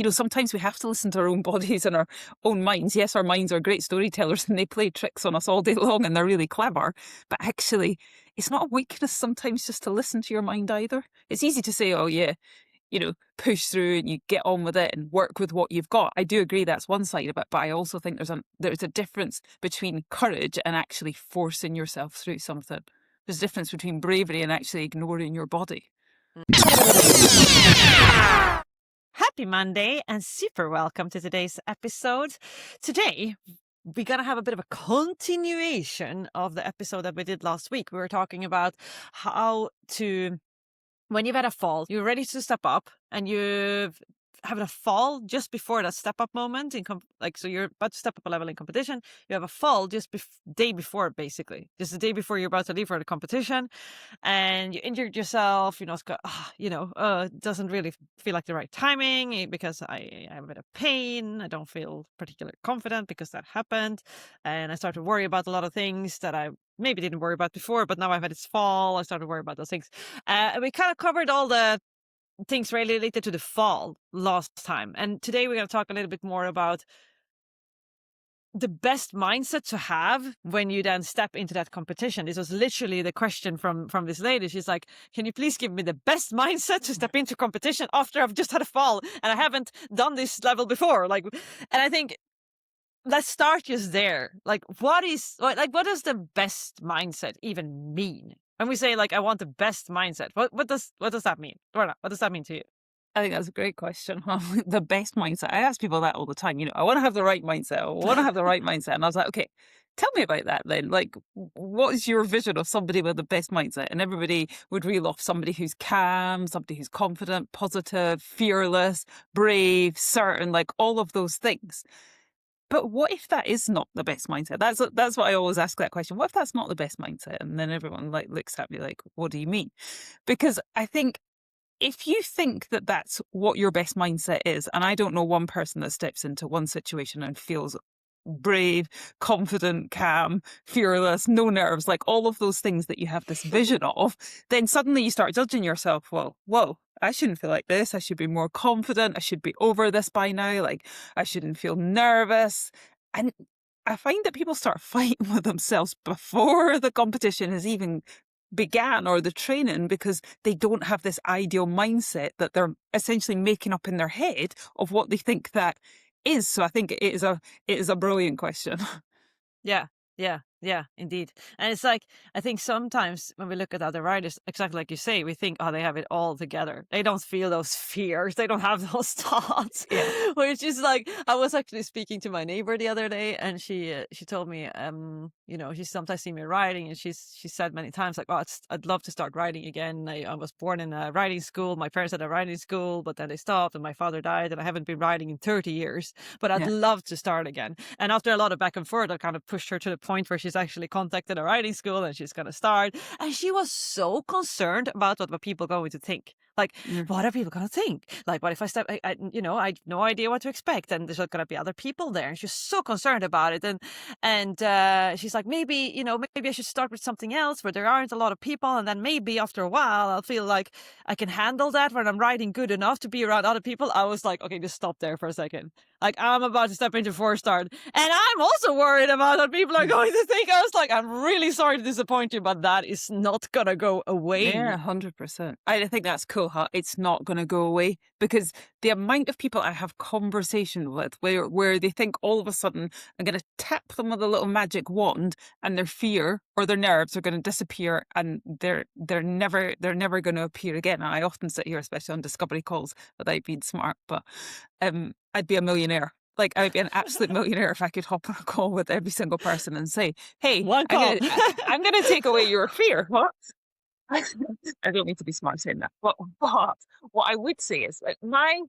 sometimes we have to listen to our own bodies and our own minds. Yes, our minds are great storytellers and they play tricks on us all day long and they're really clever. But actually, it's not a weakness sometimes just to listen to your mind either. It's easy to say, oh yeah, push through and you get on with it and work with what you've got. I do agree that's one side of it, but I also think there's a difference between courage and actually forcing yourself through something. There's a difference between bravery and actually ignoring your body. Happy Monday and super welcome to today's episode. Today, we're going to have a bit of a continuation of the episode that we did last week. We were talking about how to, when you've had a fall, you're ready to step up and you've having a fall just before that step up moment so you're about to step up a level in competition. You have a fall just day before, basically just the day before you're about to leave for the competition, and you injured yourself. It doesn't really feel like the right timing because I have a bit of pain. I don't feel particularly confident because that happened, and I started to worry about a lot of things that I maybe didn't worry about before, but now I've had this fall, I started to worry about those things. And we kind of covered all the things related to the fall last time. And today we're going to talk a little bit more about the best mindset to have when you then step into that competition. This was literally the question from this lady. She's like, can you please give me the best mindset to step into competition after I've just had a fall and I haven't done this level before? And I think let's start just there. What does the best mindset even mean? When we say I want the best mindset, what does that mean? Lorna, what does that mean to you? I think that's a great question. The best mindset. I ask people that all the time. I want to have the right mindset. I want to have the right mindset. And I was like, okay, tell me about that then. What is your vision of somebody with the best mindset? And everybody would reel off somebody who's calm, somebody who's confident, positive, fearless, brave, certain, all of those things. But what if that is not the best mindset? That's what I always ask that question. What if that's not the best mindset? And then everyone looks at me like, what do you mean? Because I think if you think that that's what your best mindset is, and I don't know one person that steps into one situation and feels brave, confident, calm, fearless, no nerves, all of those things that you have this vision of, then suddenly you start judging yourself. Well, whoa, I shouldn't feel like this. I should be more confident. I should be over this by now. I shouldn't feel nervous. And I find that people start fighting with themselves before the competition has even began or the training, because they don't have this ideal mindset that they're essentially making up in their head of what they think that is. So I think it is a brilliant question. Yeah, indeed. And it's I think sometimes when we look at other riders, exactly like you say, we think, oh, they have it all together. They don't feel those fears. They don't have those thoughts. Yeah. Which is I was actually speaking to my neighbor the other day, and she told me, she sometimes see me riding, and she said many times I'd love to start riding again. I was born in a riding school. My parents had a riding school, but then they stopped, and my father died, and I haven't been riding in 30 years. But I'd love to start again. And after a lot of back and forth, I kind of pushed her to the point where she's actually contacted a riding school and she's going to start. And she was so concerned about what people are going to think. What are people going to think? What if I step, I have no idea what to expect. And there's going to be other people there. And she's so concerned about it. And she's like, maybe I should start with something else where there aren't a lot of people. And then maybe after a while, I'll feel like I can handle that when I'm riding good enough to be around other people. I was like, okay, just stop there for a second. I'm about to step into 4-star. And I'm also worried about what people are going to think. I was like, I'm really sorry to disappoint you, but that is not going to go away. Yeah, 100%. I think that's cool, huh? It's not going to go away, because the amount of people I have conversation with where they think all of a sudden I'm going to tap them with a little magic wand and their fear or their nerves are going to disappear and they're never going to appear again. And I often sit here, especially on discovery calls, without being smart, but I'd be a millionaire. I'd be an absolute millionaire if I could hop on a call with every single person and say, hey, I'm going to take away your fear. What? I don't need to be smart saying that. But what I would say is my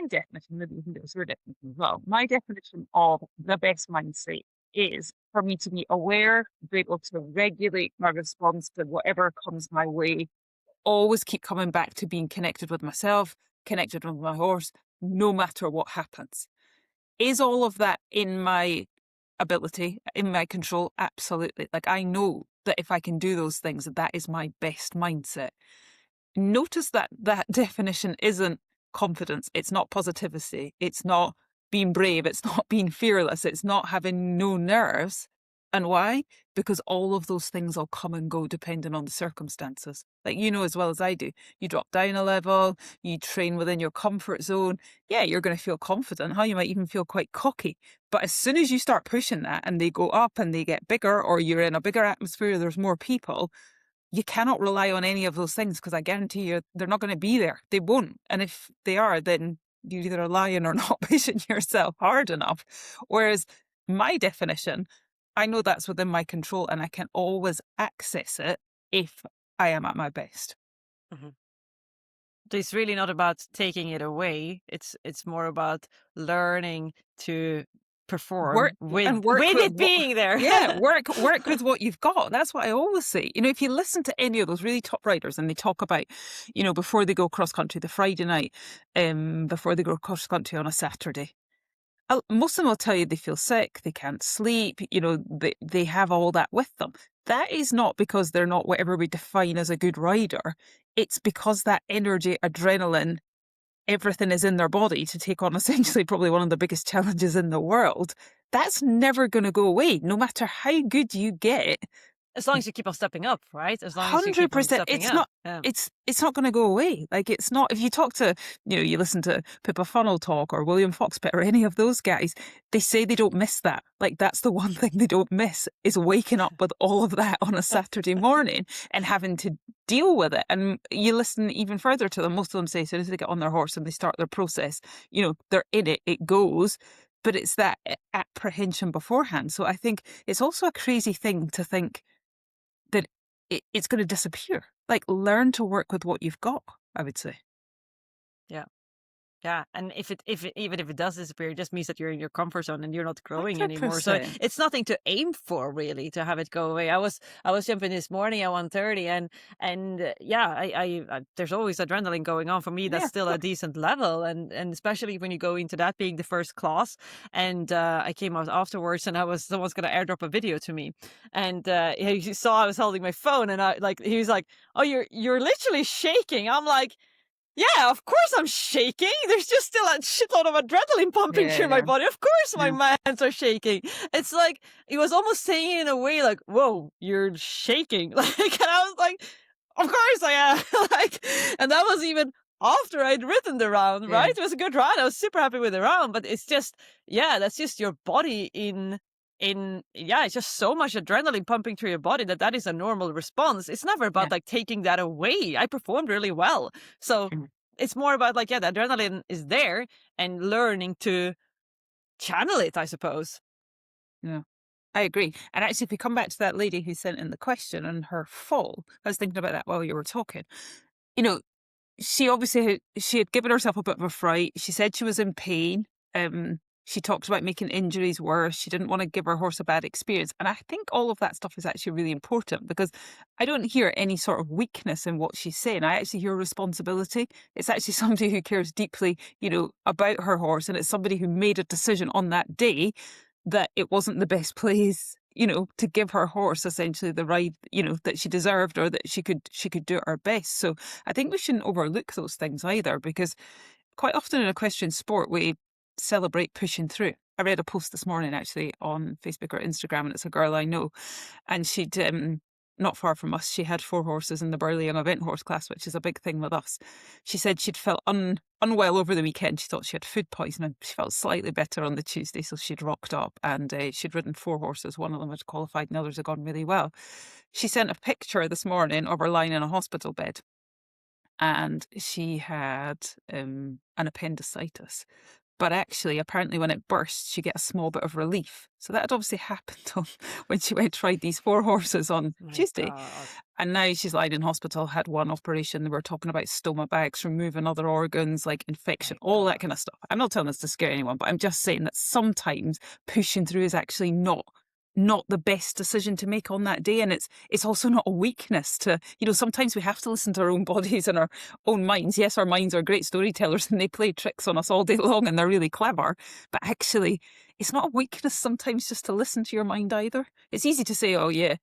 definition, maybe you can do your definition as well. My definition of the best mindset is for me to be aware, be able to regulate my response to whatever comes my way, always keep coming back to being connected with myself, connected with my horse, no matter what happens. Is all of that in my ability, in my control? Absolutely. I know that if I can do those things, that is my best mindset. Notice that definition isn't confidence. It's not positivity. It's not being brave. It's not being fearless. It's not having no nerves. And why? Because all of those things will come and go depending on the circumstances. Like, you know as well as I do, you drop down a level, you train within your comfort zone. Yeah, you're going to feel confident. You might even feel quite cocky. But as soon as you start pushing that and they go up and they get bigger, or you're in a bigger atmosphere, there's more people, you cannot rely on any of those things, because I guarantee you they're not going to be there. They won't. And if they are, then you either are lying or not pushing yourself hard enough. Whereas my definition, I know that's within my control and I can always access it if I am at my best. Mhm. So it's really not about taking it away. It's more about learning to perform Work with with it being there. yeah, work with what you've got. That's what I always say. You know, if you listen to any of those really top riders and they talk about, you know, before they go cross country, the Friday night, before they go cross country on a Saturday, most of them will tell you they feel sick, they can't sleep, you know, they have all that with them. That is not because they're not whatever we define as a good rider. It's because that energy, adrenaline, everything is in their body to take on essentially probably one of the biggest challenges in the world. That's never going to go away, no matter how good you get. As long as you keep on stepping up, right? As long as you keep on 100%. stepping It's up. not. Yeah. It's not going to go away. Like, it's not. If you talk to, you know, you listen to Pippa Funnel talk or William Foxpit or any of those guys, they say they don't miss that. Like, that's the one thing they don't miss, is waking up with all of that on a Saturday morning and having to deal with it. And you listen even further to them. Most of them say, as soon as they get on their horse and they start their process, you know, they're in it. It goes. But it's that apprehension beforehand. So I think it's also a crazy thing to think that it's going to disappear. Like, learn to work with what you've got, I would say. Yeah. Yeah, and even if it does disappear, it just means that you're in your comfort zone and you're not growing anymore. So 100%. it's nothing to aim for, really, to have it go away. I was jumping this morning at 1:30, and yeah, I there's always adrenaline going on for me. That's Yeah, still a decent level, and especially when you go into that being the first class. And I came out afterwards, and someone's gonna airdrop a video to me, and he saw I was holding my phone, and he was like, "Oh, you're literally shaking." I'm like, yeah, of course I'm shaking. There's just still a shitload of adrenaline pumping through my yeah, body. Of course yeah. my hands are shaking. It's like, he was almost saying it in a way like, whoa, you're shaking. Like, and I was like, of course I am. Like, and that was even after I'd ridden the round, Yeah. right? It was a good round. I was super happy with the round, but it's just, yeah, that's just your body yeah, it's just so much adrenaline pumping through your body that is a normal response. It's never about Yeah. like taking that away. I performed really well. So it's more about like, yeah, the adrenaline is there and learning to channel it, I suppose. Yeah, I agree. And actually, if we come back to that lady who sent in the question and her fall, I was thinking about that while you were talking. You know, she obviously she had given herself a bit of a fright. She said she was in pain. She talked about making injuries worse. She didn't want to give her horse a bad experience. And I think all of that stuff is actually really important, because I don't hear any sort of weakness in what she's saying. I actually hear responsibility. It's actually somebody who cares deeply, you know, about her horse. And it's somebody who made a decision on that day that it wasn't the best place, you know, to give her horse essentially the ride, you know, that she deserved, or that she could do her best. So I think we shouldn't overlook those things either, because quite often in equestrian sport we celebrate pushing through. I read a post this morning actually on Facebook or Instagram, and it's a girl I know, and she'd not far from us, she had 4 horses in the Burley Young Event Horse class, which is a big thing with us. She said she'd felt unwell over the weekend. She thought she had food poisoning. She felt slightly better on the Tuesday, so she'd rocked up, and she'd ridden 4 horses. One of them had qualified and the others had gone really well. She sent a picture this morning of her lying in a hospital bed, and she had an appendicitis. But actually, apparently when it burst, she get a small bit of relief. So that had obviously happened when she went tried these 4 horses on My Tuesday. God. And now she's lying in hospital, had 1 operation. They were talking about stoma bags, removing other organs, like infection, all that kind of stuff. I'm not telling this to scare anyone, but I'm just saying that sometimes pushing through is actually not the best decision to make on that day. And it's also not a weakness to, you know, sometimes we have to listen to our own bodies and our own minds. Yes, our minds are great storytellers and they play tricks on us all day long and they're really clever, but actually it's not a weakness sometimes just to listen to your mind either. It's easy to say, oh yeah,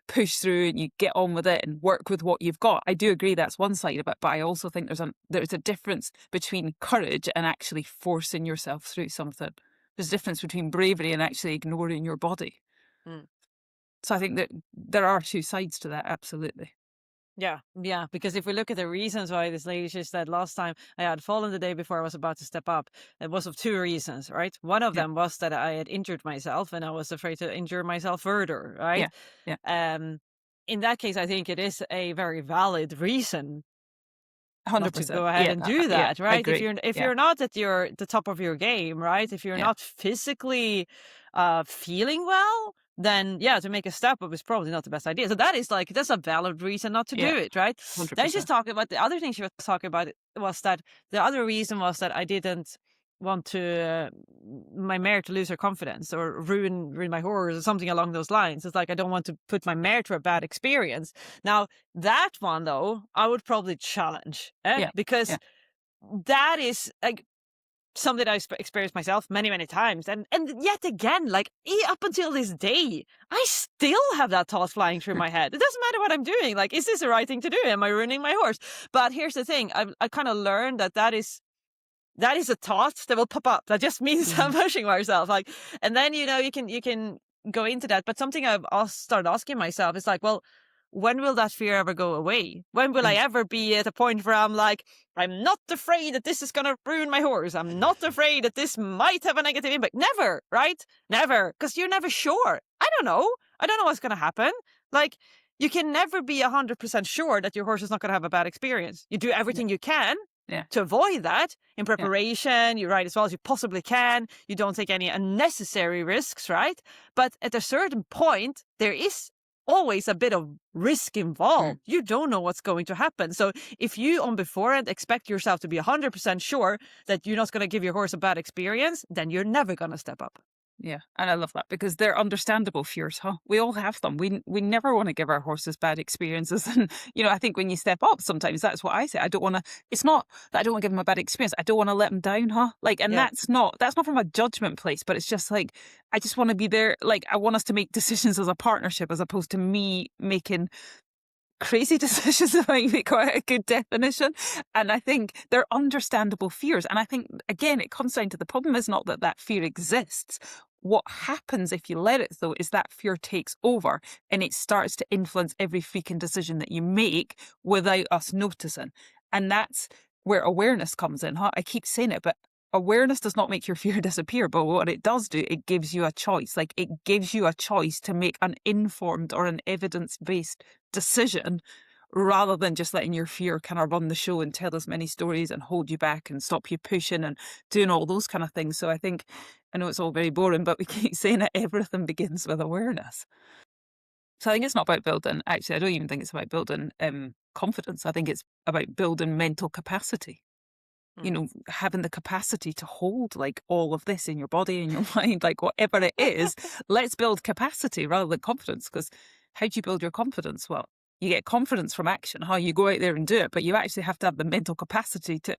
push through and you get on with it and work with what you've got. I do agree that's one side of it, but I also think there's a difference between courage and actually forcing yourself through something. There's a difference between bravery and actually ignoring your body. Mm. So I think that there are two sides to that, absolutely. Yeah, because if we look at the reasons why this lady, she said last time I had fallen the day before I was about to step up, it was of two reasons, right? One of Yeah. them was that I had injured myself and I was afraid to injure myself further, right? Yeah. In that case, I think it is a very valid reason not to 100%. go ahead and do that, right? Agree. If you're not at the top of your game, right? If you're not physically feeling well, then to make a step up is probably not the best idea. So that's a valid reason not to do it, right? 100%. Then she's talking about the other thing she was talking about was that the other reason was that I didn't want to my mare to lose her confidence or ruin my horse or something along those lines. It's like I don't want to put my mare through a bad experience. Now that one though, I would probably challenge because that is like something I experienced myself many times, and yet again, like up until this day, I still have that thought flying through my head. It doesn't matter what I'm doing. Like, is this the right thing to do? Am I ruining my horse? But here's the thing: I kind of learned that is a thought that will pop up. That just means I'm pushing myself. Like, and then you can go into that. But something I've started asking myself is like, well, when will that fear ever go away? When will I ever be at a point where I'm like, I'm not afraid that this is going to ruin my horse. I'm not afraid that this might have a negative impact. Never, right? Never. Because you're never sure. I don't know what's going to happen. Like, you can never be 100% sure that your horse is not going to have a bad experience. You do everything you can to avoid that in preparation. You ride as well as you possibly can. You don't take any unnecessary risks, right? But at a certain point, there is always a bit of risk involved. You don't know what's going to happen. So if you on beforehand expect yourself to be 100% sure that you're not going to give your horse a bad experience, then you're never going to step up. Yeah, and I love that because they're understandable fears, huh? We all have them. We never want to give our horses bad experiences. And, I think when you step up, sometimes that's what I say. I don't want to, it's not that I don't want to give them a bad experience. I don't want to let them down, huh? Like, and that's not from a judgment place, but it's just like, I just want to be there. Like, I want us to make decisions as a partnership as opposed to me making crazy decisions. That might be quite a good definition. And I think they're understandable fears. And I think, again, it comes down to the problem is not that fear exists. What happens if you let it, though, is that fear takes over and it starts to influence every freaking decision that you make without us noticing. And that's where awareness comes in, huh? I keep saying it, but awareness does not make your fear disappear. But what it does do, it gives you a choice. Like, it gives you a choice to make an informed or an evidence-based decision rather than just letting your fear kind of run the show and tell as many stories and hold you back and stop you pushing and doing all those kind of things. So I know it's all very boring, but we keep saying that everything begins with awareness. So I think it's not about building, actually, I don't even think it's about building confidence. I think it's about building mental capacity. Having the capacity to hold like all of this in your body and your mind, like whatever it is, let's build capacity rather than confidence. Because how do you build your confidence? Well, you get confidence from action, how you go out there and do it, but you actually have to have the mental capacity to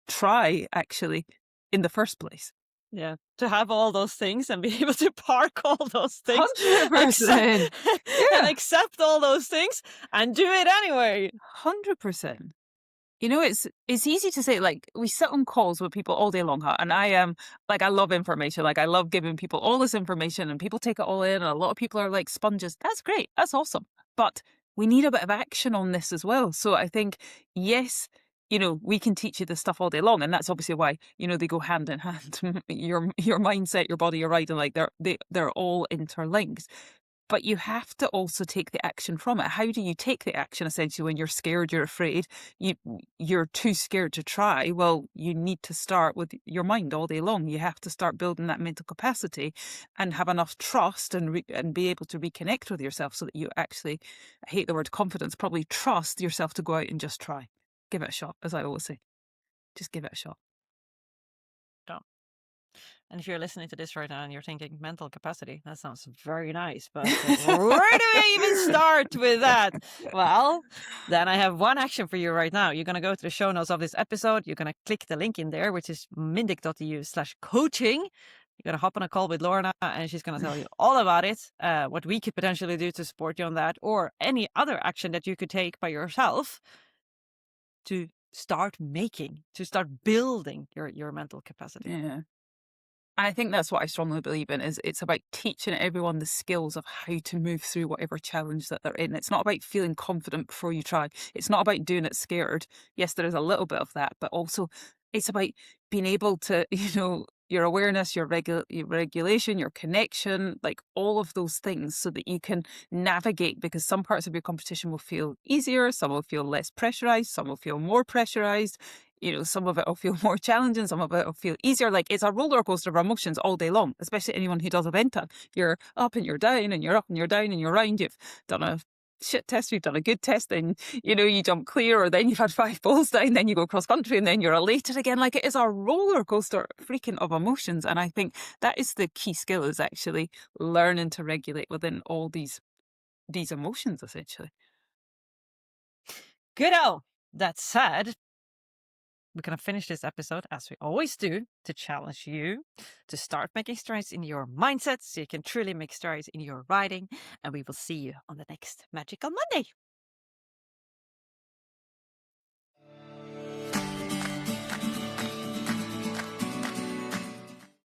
try actually in the first place. Yeah, to have all those things and be able to park all those things. 100%. And accept all those things and do it anyway. 100%. It's easy to say, like, we sit on calls with people all day long, huh? And I am, like, I love information. Like, I love giving people all this information and people take it all in. And a lot of people are like sponges. That's great. That's awesome. But we need a bit of action on this as well. So I think, yes, we can teach you this stuff all day long. And that's obviously why, they go hand in hand. Your mindset, your body, your riding, like they're all interlinked. But you have to also take the action from it. How do you take the action, essentially, when you're scared, you're afraid, you're too scared to try? Well, you need to start with your mind all day long. You have to start building that mental capacity and have enough trust and be able to reconnect with yourself so that you actually, I hate the word confidence, probably trust yourself to go out and just try. Give it a shot, as I always say. Just give it a shot. And if you're listening to this right now and you're thinking mental capacity, that sounds very nice, but where do we even start with that? Well, then I have one action for you right now. You're going to go to the show notes of this episode. You're going to click the link in there, which is mindic.eu/coaching. You're going to hop on a call with Lorna and she's going to tell you all about it, what we could potentially do to support you on that, or any other action that you could take by yourself to start building your mental capacity. Yeah. I think that's what I strongly believe in is it's about teaching everyone the skills of how to move through whatever challenge that they're in. It's not about feeling confident before you try. It's not about doing it scared. Yes, there is a little bit of that, but also it's about being able to, your awareness, your regulation, your connection, like all of those things so that you can navigate, because some parts of your competition will feel easier, some will feel less pressurized, some will feel more pressurized. Some of it will feel more challenging, some of it will feel easier. Like it's a roller coaster of emotions all day long, especially anyone who does a venta. You're up and you're down and you're up and you're down and you're round. You've done a shit test, you've done a good test, then, you jump clear, or then you've had 5 balls down, then you go cross country and then you're elated again. Like it is a roller coaster freaking of emotions. And I think that is the key skill, is actually learning to regulate within all these emotions, essentially. Good-o. That said, we're going to finish this episode, as we always do, to challenge you to start making strides in your mindset so you can truly make strides in your riding. And we will see you on the next Magical Monday.